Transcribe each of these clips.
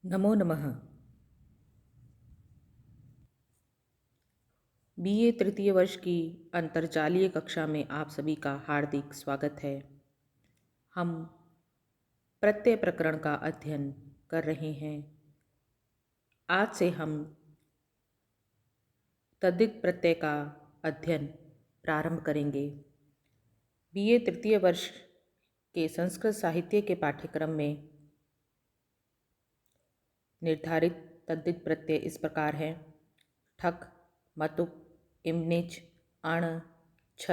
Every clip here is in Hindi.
नमो नमः। बीए तृतीय वर्ष की अंतरजालीय कक्षा में आप सभी का हार्दिक स्वागत है। हम प्रत्यय प्रकरण का अध्ययन कर रहे हैं। आज से हम तद्धित प्रत्यय का अध्ययन प्रारंभ करेंगे। बीए तृतीय वर्ष के संस्कृत साहित्य के पाठ्यक्रम में निर्धारित तद्धित प्रत्यय इस प्रकार हैं: ठक, मतुप, इमनिच, अण, छ,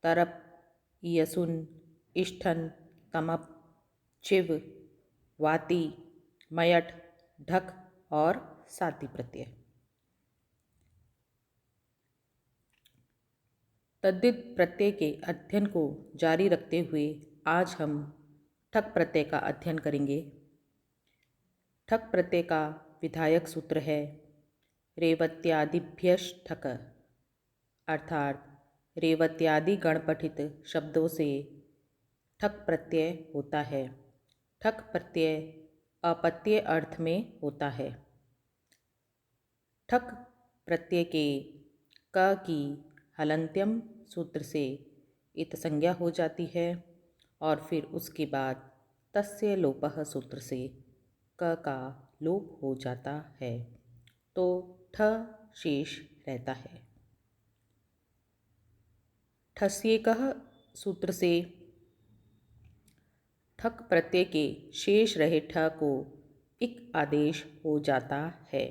तरप, यसुन, इष्ठन, तमप, चिव, वाति, मयट, ढक और साति प्रत्यय। तद्धित प्रत्यय के अध्ययन को जारी रखते हुए आज हम ठक प्रत्यय का अध्ययन करेंगे। ठक प्रत्यय का विधायक सूत्र है रेवत्यादिभ्यश् ठक, अर्थात रेवत्यादि गणपठित शब्दों से ठक प्रत्यय होता है। ठक प्रत्यय अपत्य अर्थ में होता है। ठक प्रत्यय के क की हलन्त्यम सूत्र से इत संज्ञा हो जाती है और फिर उसके बाद तस्य लोपः सूत्र से क का लोप हो जाता है, तो ठ शेष रहता है। ठस्येकः सूत्र से ठक प्रत्यय के शेष रहे ठ को इक आदेश हो जाता है।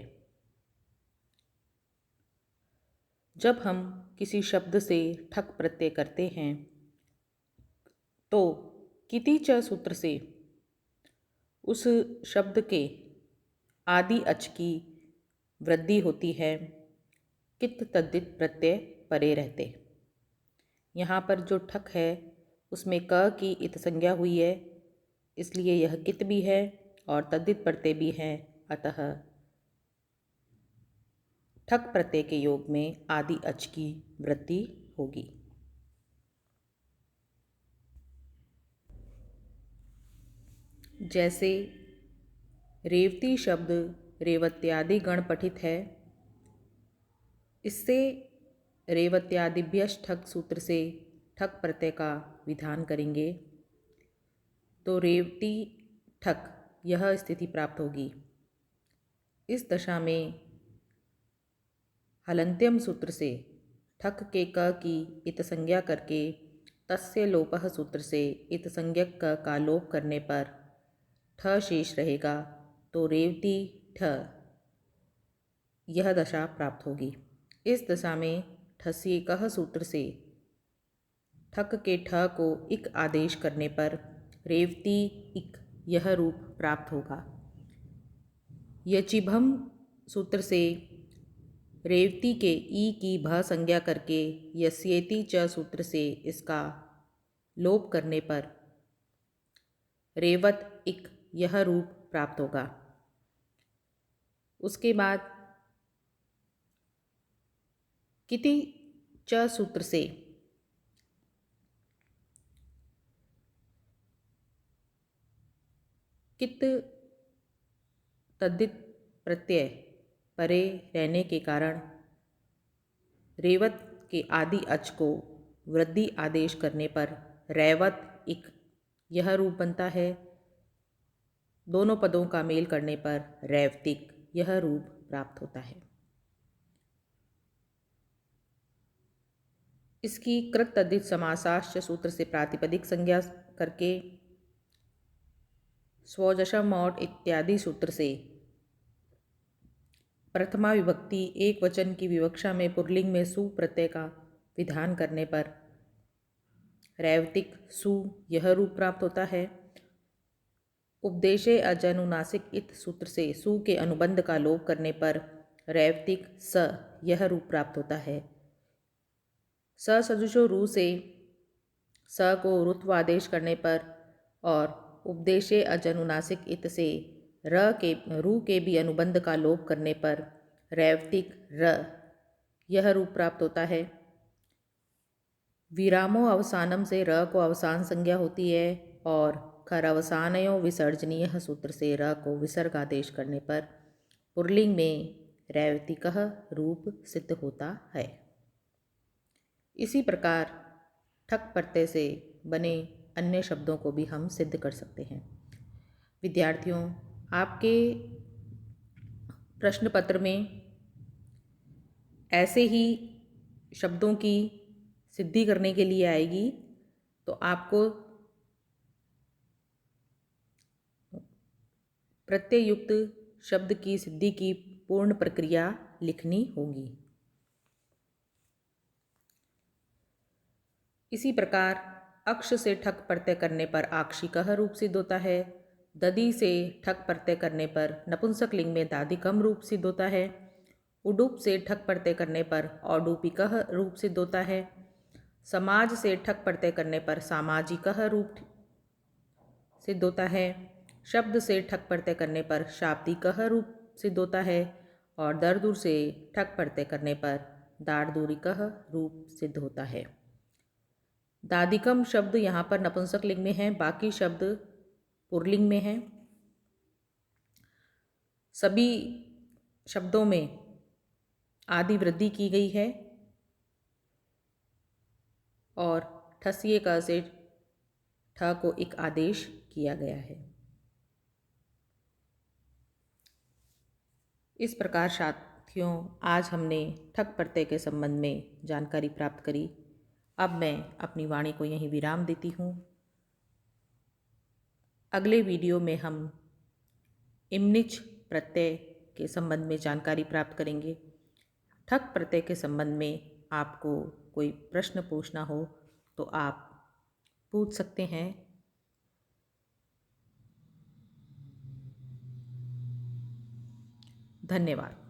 जब हम किसी शब्द से ठक प्रत्यय करते हैं तो किति च सूत्र से उस शब्द के आदि अच की वृद्धि होती है, कित तद्धित प्रत्यय परे रहते। यहाँ पर जो ठक है उसमें क की इत संज्ञा हुई है, इसलिए यह कित भी है और तद्धित प्रत्यय भी है, अतः ठक प्रत्यय के योग में आदि अच की वृद्धि होगी। जैसे रेवती शब्द रेवत्यादि गण पठित है, इससे रेवत्यादिभ्यश् ठक सूत्र से ठक प्रत्यय का विधान करेंगे तो रेवती ठक यह स्थिति प्राप्त होगी। इस दशा में हलन्त्यम सूत्र से ठक के क की इत संज्ञा करके तस्य लोपः सूत्र से इत संज्ञक क का लोप करने पर ठ शेष रहेगा, तो रेवती ठ यह दशा प्राप्त होगी। इस दशा में ठस्येकः सूत्र से ठक के ठ को इक आदेश करने पर रेवती इक यह रूप प्राप्त होगा। यचिभम सूत्र से रेवती के ई की भ संज्ञा करके यस्येति च सूत्र से इसका लोप करने पर रेवत इक यह रूप प्राप्त होगा। उसके बाद किति च सूत्र से कित तद्धित प्रत्यय परे रहने के कारण रेवत के आदि अच को वृद्धि आदेश करने पर रैवत इक यह रूप बनता है। दोनों पदों का मेल करने पर रैवतिक यह रूप प्राप्त होता है। इसकी कृत तद्धित समासाश्च सूत्र से प्रातिपदिक संज्ञा करके स्वजशम और इत्यादि सूत्र से प्रथमा विभक्ति एक वचन की विवक्षा में पुल्लिंग में सु प्रत्यय का विधान करने पर रैवतिक सु यह रूप प्राप्त होता है। उपदेशे अजनुनासिक इत सूत्र से सु के अनुबंध का लोप करने पर रैवतिक स यह रूप प्राप्त होता है। स सजुषो रू से स को रुत्व आदेश करने पर और उपदेशे अजनुनासिक इत से रू के भी अनुबंध का लोप करने पर रैवतिक र यह रूप प्राप्त होता है। विरामो अवसानम से र को अवसान संज्ञा होती है और खरवसानयो विसर्जनीय सूत्र से र को विसर्ग आदेश करने पर पुल्लिंग में रैवतिकः रूप सिद्ध होता है। इसी प्रकार ठक प्रत्यय से बने अन्य शब्दों को भी हम सिद्ध कर सकते हैं। विद्यार्थियों, आपके प्रश्न पत्र में ऐसे ही शब्दों की सिद्धि करने के लिए आएगी, तो आपको प्रत्ययुक्त शब्द की सिद्धि की पूर्ण प्रक्रिया लिखनी होगी। इसी प्रकार अक्ष से ठक प्रत्यय करने पर आक्षिकः रूप सिद्ध होता है। दधि से ठक प्रत्यय करने पर नपुंसक लिंग में दादिकम रूप सिद्ध होता है। उडुप से ठक प्रत्यय करने पर औडुपिकः रूप सिद्ध होता है। समाज से ठक प्रत्यय करने पर सामाजिकः रूप सिद्ध होता है। शब्द से ठक प्रत्यय करने पर शाब्दिकः रूप सिद्ध होता है। और दरदूर से ठक प्रत्यय करने पर दार्दूरिकः रूप सिद्ध होता है। दादिकम शब्द यहाँ पर नपुंसक लिंग में है, बाकी शब्द पुल्लिंग में हैं। सभी शब्दों में आदि वृद्धि की गई है और ठसिए क से ठ को एक आदेश किया गया है। इस प्रकार साथियों, आज हमने ठक प्रत्यय के संबंध में जानकारी प्राप्त करी। अब मैं अपनी वाणी को यहीं विराम देती हूँ। अगले वीडियो में हम इमनिच प्रत्यय के संबंध में जानकारी प्राप्त करेंगे। ठक प्रत्यय के संबंध में आपको कोई प्रश्न पूछना हो तो आप पूछ सकते हैं। धन्यवाद।